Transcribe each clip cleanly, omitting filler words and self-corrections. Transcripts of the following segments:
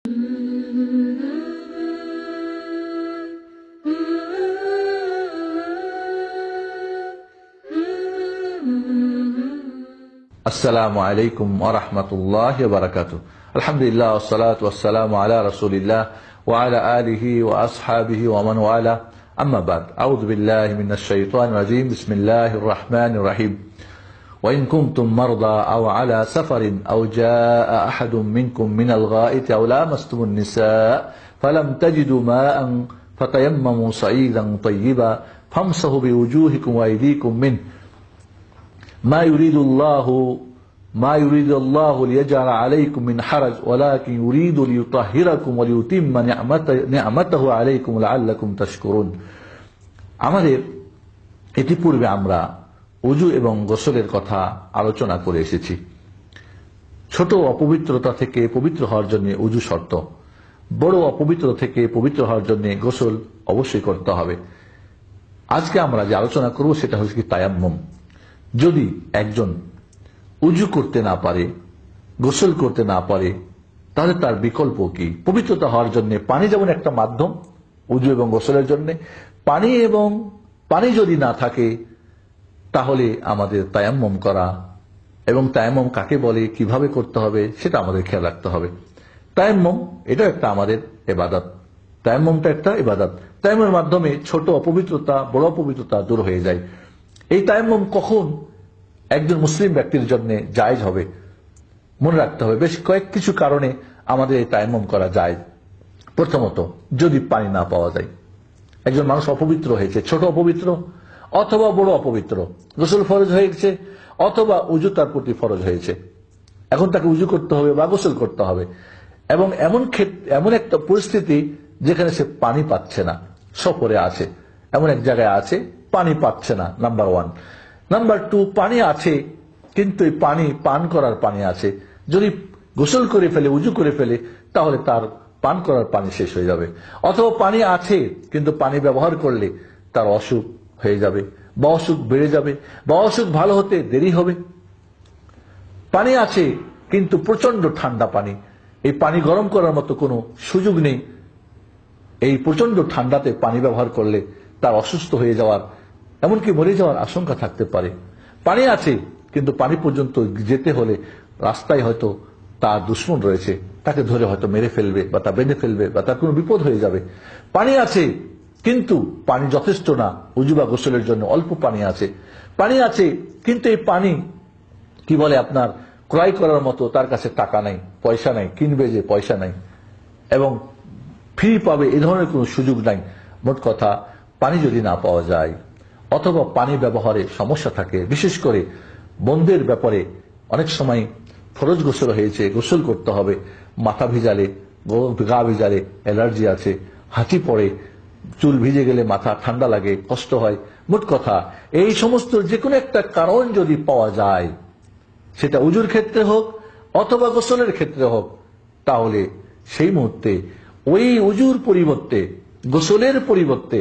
আসসালামু আলাইকুম ওয়া রাহমাতুল্লাহি ওয়া বারাকাতুহু। আলহামদুলিল্লাহ ওয়াসসালাতু ওয়াসসালামু আলা রাসূলিল্লাহ ওয়া আলা আলিহি ওয়া আসহাবিহি ওয়া মান ওয়ালা। আম্মা বাদ। আউযু বিল্লাহি মিনাশ শাইতানির রাজীম। বিসমিল্লাহির রাহমানির রাহিম। ওয়া ইন কুনতুম মারদা আও আলা সাফারিন আও জাআ আহাদুম মিনকুম মিনাল গায়িতি আও লামাসতুমুন নিসা ফালাম তাজিদু মাআন ফাতায়াম্মামু সাঈদান তাইয়্যিবা ফামসাহু বিওুজুহিকুম ওয়া আইদিকুম মিন ما يريد الله ليجعل عليكم من حرج ولكن يريد ليطهركم وليتم نعمته عليكم لعلكم تشكرون। আমাদের ইতিপূর্বে আমরা ওযু এবং গোসলের কথা আলোচনা করে এসেছি। ছোট অপবিত্রতা থেকে পবিত্র হওয়ার জন্য ওযু শর্ত, বড় অপবিত্র থেকে পবিত্র হওয়ার জন্য গোসল অবশ্যই করতে হবে। আজকে আমরা যে আলোচনা করব সেটা হচ্ছে কি তায়াম্মুম। যদি একজন উযু করতে না পারে, গোসল করতে না পারে, তাহলে তার বিকল্প কি? পবিত্রতা হওয়ার জন্য পানি যেমন একটা মাধ্যম উযু এবং গোসলের জন্য, পানি যদি না থাকে তাহলে আমাদের তায়াম্মুম করা, এবং তায়াম্মুম কাকে বলে, কিভাবে করতে হবে সেটা আমাদের খেয়াল রাখতে হবে। তায়াম্মুম এটা একটা আমাদের ইবাদত, তায়াম্মুমটা একটা ইবাদত। তায়াম্মুমের মাধ্যমে ছোট অপবিত্রতা বড় অপবিত্রতা দূর হয়ে যায়। এই তায়াম্মুম কখন একজন মুসলিম ব্যক্তির জন্য জায়েজ হবে? মনে রাখতে হবে বেশ কিছু কারণে আমাদের এই তায়াম্মুম করা যায়। প্রথমত, যদি পানি না পাওয়া যায়, একজন মানুষ অপবিত্র হয়েছে, ছোট অপবিত্র অথবা বড় অপবিত্র, গোসল ফরজ হয়েছে অথবা উযু তার প্রতি ফরজ হয়েছে, এখন তাকে উযু করতে হবে বা গোসল করতে হবে, এবং এমন একটা পরিস্থিতি যেখানে সে পানি পাচ্ছে না, সফরে আছে, এমন এক জায়গায় আছে পানি পাচ্ছে না, নাম্বার ওয়ান। নাম্বার টু, পানি আছে কিন্তু এই পানি পান করার পানি আছে, যদি গোসল করে ফেলে, উযু করে ফেলে, তাহলে তার পান করার পানি শেষ হয়ে যাবে। অথবা পানি আছে কিন্তু পানি ব্যবহার করলে তার অসুখ হয়ে যাবে বা অসুখ বেড়ে যাবে বা অসুখ ভালো হতে দেরি হবে। পানি আছে কিন্তু প্রচন্ড ঠান্ডা পানি, এই পানি গরম করার মতো কোনো সুযোগ নেই, এই প্রচন্ড ঠান্ডাতে পানি ব্যবহার করলে তার অসুস্থ হয়ে যাওয়ার, এমনকি মরে যাওয়ার আশঙ্কা থাকতে পারে। পানি আছে কিন্তু পানি পর্যন্ত যেতে হলে রাস্তায় হয়তো তার দুশমন রয়েছে, তাকে ধরে হয়তো মেরে ফেলবে বা তা বেঁধে ফেলবে বা তার কোনো বিপদ হয়ে যাবে। পানি আছে কিন্তু পানি যথেষ্ট না উযু বা গোসলের জন্য, অল্প পানি আছে। পানি আছে কিন্তু এই পানি কি বলে আপনার ক্রয় করার মতো তার কাছে টাকা নাই, পয়সা নাই, কিনবে যে পয়সা নাই, এবং ফ্রি পাবে এ ধরনের কোনো সুযোগ নাই। মোট কথা, পানি যদি না পাওয়া যায় অথবা পানি ব্যবহারে সমস্যা থাকে, বিশেষ করে বন্ধের ব্যাপারে অনেক সময় ফরজ গোসল হয়েছে, গোসল করতে হবে, মাথা ভিজালে, গা ভিজালে অ্যালার্জি আছে, হাঁচি পড়ে, চুল ভিজে গেলে মাথা ঠান্ডা লাগে, কষ্ট হয়। মোট কথা, এই সমস্ত যে কোনো একটা কারণ যদি পাওয়া যায়, সেটা উযুর ক্ষেত্রে হোক অথবা গোসলের ক্ষেত্রে হোক, তাহলে সেই মুহূর্তে ওই উযুর পরিবর্তে, গোসলের পরিবর্তে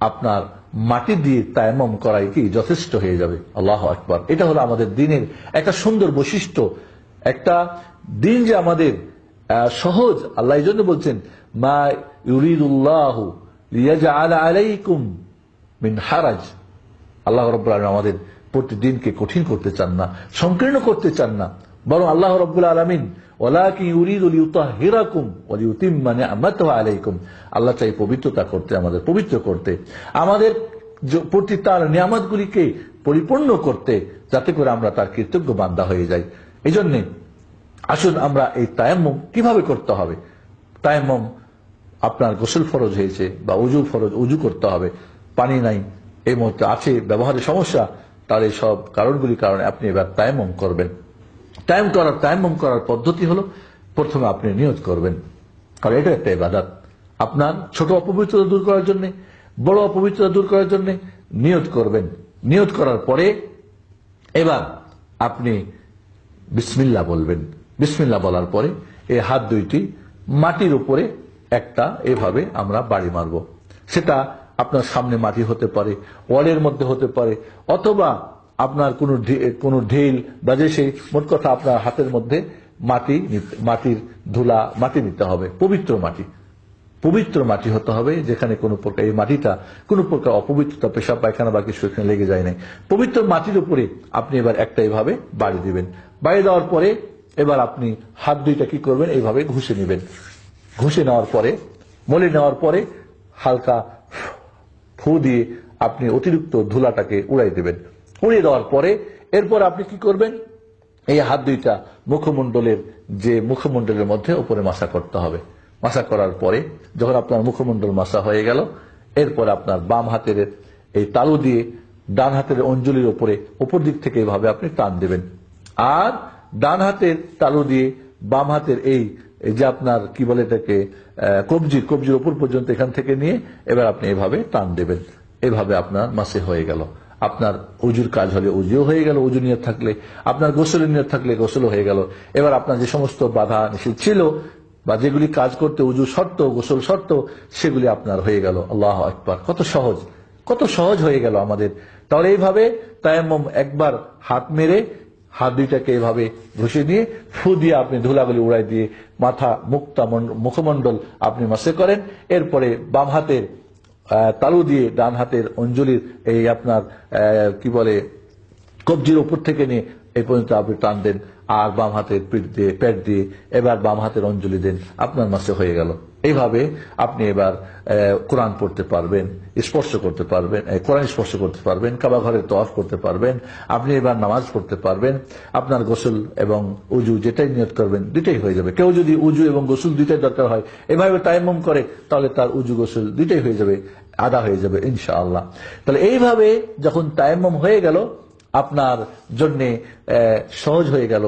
আপনার মাটি দিয়ে তায়াম্মুম করাই কি যথেষ্ট হয়ে যাবে। আল্লাহু আকবার। এটা হলো আমাদের দ্বীনের একটা সুন্দর বৈশিষ্ট্য। একটা দ্বীন যে আমাদের সহজ, আল্লাহ এই জন্য বলছেন মা ইউরিদুল্লাহু লিয়াজআলা আলাইকুম মিন হারাজ। আল্লাহ রাব্বুল আলামিন আমাদের প্রতিদিনকে কঠিন করতে চান না, সংকীর্ণ করতে চান না, বরং আল্লাহ রাব্বুল আলামিন ওয়ালাকিন ইউরিদু লিইউতাহিরাকুম ওয়া লিইউতিম্মা নি'মাতাহু আলাইকুম, আল্লাহ চাই পবিত্রতা করতে, আমাদের পবিত্র করতে, আমাদের প্রতি তার নিয়ামতগুলিকে পরিপূর্ণ করতে, যাতে করে আমরা তার কৃতজ্ঞ বান্দা হয়ে যাই। এই জন্য আসুন আমরা এই তায়াম্মুম কিভাবে করতে হবে। তায়াম্মুম, আপনার গোসল ফরজ হয়েছে বা উযু ফরজ, উযু করতে হবে, পানি নাই, এই মুহূর্তে আছে, ব্যবহারের সমস্যা, তার এই সব কারণগুলির কারণে আপনি এবার তায়াম্মুম করবেন। তায়াম্মুম করার পদ্ধতি হলো, প্রথমে আপনি নিয়ত করবেন, কারণ এটা একটা ইবাদত। আপনার ছোট অপবিত্রতা দূর করার জন্য, বড় অপবিত্রতা দূর করার জন্য নিয়ত করবেন। নিয়ত করার পরে এবার আপনি বিসমিল্লাহ বলবেন। বিসমিল্লাহ বলার পরে এই হাত দুইটি মাটির উপরে একটা এভাবে আমরা বাড়ি মারব। সেটা আপনার সামনে মাটি হতে পারে, ওয়ালের মধ্যে হতে পারে, অথবা আপনার কোনো ঢিল বা যে সেই, মোট কথা আপনার হাতের মধ্যে মাটির ধুলা মাটি নিতে হবে, পবিত্র মাটি হতে হবে, যেখানে কোনো প্রকার এই মাটিটা কোনো প্রকার অপবিত্রতা, পেশাব পায়খানা বা কিছু এখানে লেগে যায় নাই। পবিত্র মাটির উপরে আপনি এবার একটা এইভাবে বাড়ি দিবেন। বাড়ি দেওয়ার পরে এবার আপনি হাত দুইটা কি করবেন, এইভাবে ঘষে নেবেন। ঘষে নেওয়ার পরে, মলে নেওয়ার পরে হালকা ফু দিয়ে আপনি অতিরিক্ত ধুলাটাকে উড়াই দেবেন। উড়িয়ে দেওয়ার পরে এরপর আপনি কি করবেন, এই হাত দুইটা মুখমণ্ডলের মধ্যে উপরে মাসা করতে হবে। মাসা করার পরে যখন আপনার মুখমণ্ডল মাসা হয়ে গেল, এরপর আপনার বাম হাতের এই তালু দিয়ে ডান হাতের অঞ্জলির উপর দিক থেকে এইভাবে আপনি টান দেবেন। আর ডান হাতের তালু দিয়ে বাম হাতের এই যে আপনার কি বলে এটাকে কবজির উপর পর্যন্ত এখান থেকে নিয়ে এবার আপনি এভাবে টান দেবেন। এভাবে আপনার মাসে হয়ে গেল। আপনার উজুর কাজ হলে উজুও হয়ে গেল, উজু নিয়ত থাকলে, আপনার গোসলের নিয়ত থাকলে গোসলও হয়ে গেল। এবার আপনার যে সমস্ত বাধা নিষেধ ছিল বা যেগুলি কাজ করতে উজু শর্ত, গোসল শর্ত, সেগুলি আপনার হয়ে গেল। আল্লাহু আকবার, কত সহজ হয়ে গেল আমাদের। তাহলে এইভাবে তায়াম্মুম, একবার হাত মেরে হাত দুইটাকে এভাবে ঘষে নিয়ে ফু দিয়ে আপনি ধুলাগুলি উড়াই দিয়ে মাথা, মুখমণ্ডল আপনি মাসে করেন। এরপরে বাম হাতের তালু দিয়ে ডান হাতের অঞ্জলির এই আপনার কি বলে কবজির উপর থেকে নিয়ে এই পর্যন্ত আপনি টান দেন। আর বাম হাতের পেট দিয়ে এবার বাম হাতের অঞ্জলি দেন, আপনার মাসে হয়ে গেল। এইভাবে আপনি এবার কোরআন পড়তে পারবেন, স্পর্শ করতে পারবেন, কোরআন স্পর্শ করতে পারবেন, কাবা ঘরে তওয়াফ করতে পারবেন, আপনি এবার নামাজ পড়তে পারবেন। আপনার গোসল এবং উজু যেটাই নিয়ত করবেন দুইটাই হয়ে যাবে। কেউ যদি উজু এবং গোসল দুইটাই দরকার হয়, এভাবে তায়াম্মুম করে, তাহলে তার উজু গোসল দুইটাই হয়ে যাবে, আদা হয়ে যাবে ইনশাআল্লাহ। তাহলে এইভাবে যখন তায়াম্মুম হয়ে গেল, আপনার জন্য সহজ হয়ে গেল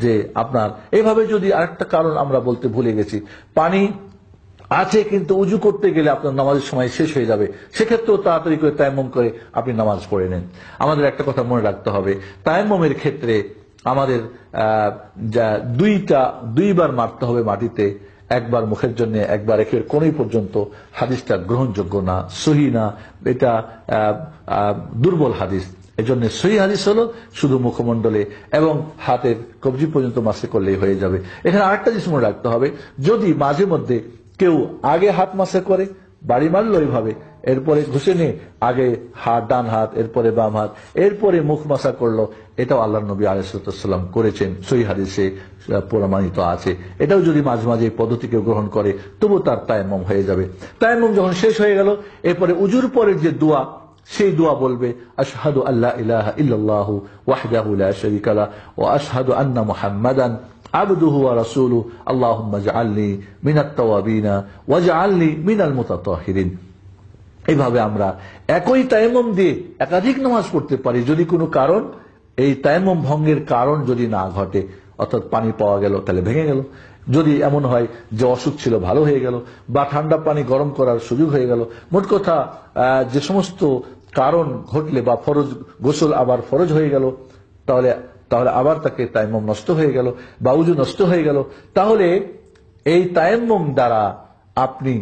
যে আপনার এইভাবে যদি আরেকটা কারণ আমরা বলতে ভুলে গেছি, পানি আছে কিন্তু উজু করতে গেলে আপনার নামাজের সময় শেষ হয়ে যাবে, সেক্ষেত্রেও তাড়াতাড়ি করে তায়াম্মুম করে আপনি নামাজ পড়ে নেন। আমাদের একটা কথা মনে রাখতে হবে, তায়াম্মুমের ক্ষেত্রে আমাদের দুইবার মারতে হবে মাটিতে, একবার মুখের জন্য, একবার একের কোনই পর্যন্ত। হাদিসটা গ্রহণযোগ্য না, সহি না, এটা দুর্বল হাদিস। এজন্য সহি হাদিস হলো শুধু মুখমণ্ডলে এবং হাতের কবজি পর্যন্ত মাসে করলেই হয়ে যাবে। এখানে আরেকটা জিনিস মনে রাখতে হবে, যদি মাঝে মধ্যে কেউ আগে হাত মাসে করে, বাড়ি মারলো এইভাবে, এরপরে ঘষে নিয়ে আগে ডান হাত, এরপরে বাম হাত, এরপরে মুখ মাসা করলো, এটাও আল্লাহ নবী আলাইহিস সালাম করেছেন, সহিহ হাদিসে প্রমাণিত আছে। এটাও যদি মাঝে মাঝে এই পদ্ধতিকে গ্রহণ করে, তবু তার তায়াম্মুম হয়ে যাবে। তায়াম্মুম যখন শেষ হয়ে গেল, এরপরে উজুর পরের যে দোয়া, সেই দোয়া বলবে, আশহাদু আল্লা ইলাহা ইল্লাল্লাহু ওয়াহদাহু লা শারীকা লাহু ওয়া আশহাদু আন্না মুহাম্মাদান আবদুহু ওয়া রাসূলুহু আল্লাহুম্মা ইজআলনি মিনাত তাওয়াবিনা ওয়াজআলনি মিনাল মুতাতাহহিরিন। এইভাবে আমরা একই তায়াম্মুম দিয়ে একাধিক নামাজ পড়তে পারি, যদি কোনো কারণ, এই তায়াম্মুম ভঙ্গের কারণ যদি না ঘটে, অর্থাৎ পানি পাওয়া গেল তাহলে ভেঙে গেল, যদি এমন হয় যে অসুখ ছিল ভালো হয়ে গেল, বা ঠান্ডা পানি গরম করার সুযোগ হয়ে গেল, মোট কথা যে সমস্ত কারণ ঘটলে বা ফরজ গোসল আবার ফরজ হয়ে গেল, তাহলে আবার তাকে তায়াম্মুম নষ্ট হয়ে গেল বা উজু নষ্ট হয়ে গেল, তাহলে এই তায়াম্মুম দ্বারা আপনি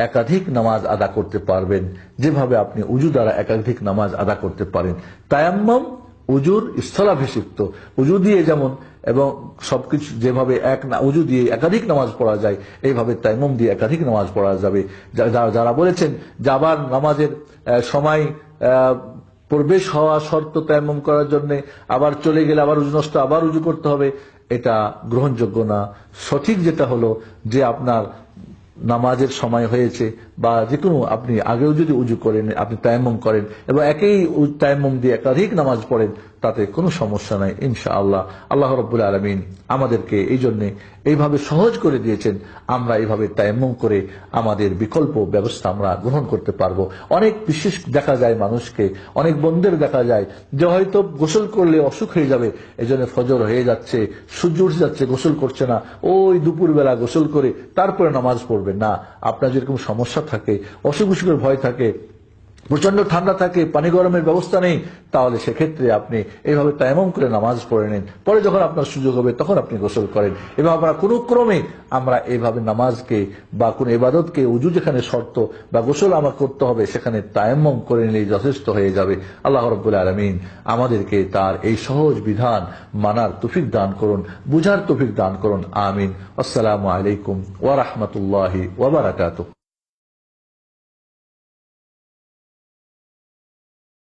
একাধিক নামাজ আদা করতে পারবেন, যেভাবে আপনি উজু দ্বারা একাধিক নামাজ আদা করতে পারেন। তায়াম্মুম উজুর স্থলাভিষিক্ত, উজু দিয়ে যেমন এবং সবকিছু যেভাবে উজু দিয়ে একাধিক নামাজ পড়া যায়, এইভাবে তায়াম্মুম দিয়ে একাধিক নামাজ পড়া যাবে। যারা বলেছেন যে আবার নামাজের সময় প্রবেশ হওয়া শর্ত তায়াম্মুম করার জন্য, আবার চলে গেলে আবার উজু নষ্ট, আবার উজু করতে হবে, এটা গ্রহণযোগ্য না। সঠিক যেটা হলো যে আপনার নামাজের সময় হয়েছে বা যে কোনো, আপনি আগেও যদি উজু করেন, আপনি তায়াম্মুম করেন এবং একই তায়াম্মুম দিয়ে একাধিক নামাজ পড়েন, তাতে কোনো সমস্যা নাই ইনশাআল্লাহ। আল্লাহ রাব্বুল আলামিন আমাদেরকে এই জন্য এইভাবে সহজ করে দিয়েছেন, আমরা এইভাবে তায়াম্মুম করে আমাদের বিকল্প ব্যবস্থা আমরা গ্রহণ করতে পারবো। অনেক বিশেষ দেখা যায় মানুষকে, অনেক বন্ধুদের দেখা যায় যে হয়তো গোসল করলে অসুখ হয়ে যাবে, এই জন্য ফজর হয়ে যাচ্ছে, সূর্য উঠে যাচ্ছে, গোসল করছে না, ওই দুপুরবেলা গোসল করে তারপরে নামাজ পড়বে না। আপনার যেরকম সমস্যা থাকে, অসুখ বিসুখের ভয় থাকে, প্রচন্ড ঠান্ডা থাকে, পানি গরমের ব্যবস্থা নেই, তাহলে সেক্ষেত্রে আপনি এইভাবে তায়াম্মুম করে নামাজ পড়ে নিন। পরে যখন আপনার সুযোগ হবে তখন আপনি গোসল করেন। এবং আমরা কোনো ক্রমে আমরা এইভাবে নামাজকে বা কোন ইবাদতকে উজু যেখানে শর্ত বা গোসল আমার করতে হবে সেখানে তায়াম্মুম করে নিলেই যথেষ্ট হয়ে যাবে। আল্লাহ রাব্বুল আলামিন আমাদেরকে তার এই সহজ বিধান মানার তৌফিক দান করুন, বুঝার তৌফিক দান করুন। আমিন। আসসালামু আলাইকুম ওয়া রাহমাতুল্লাহি ওয়া বারাকাতুহু।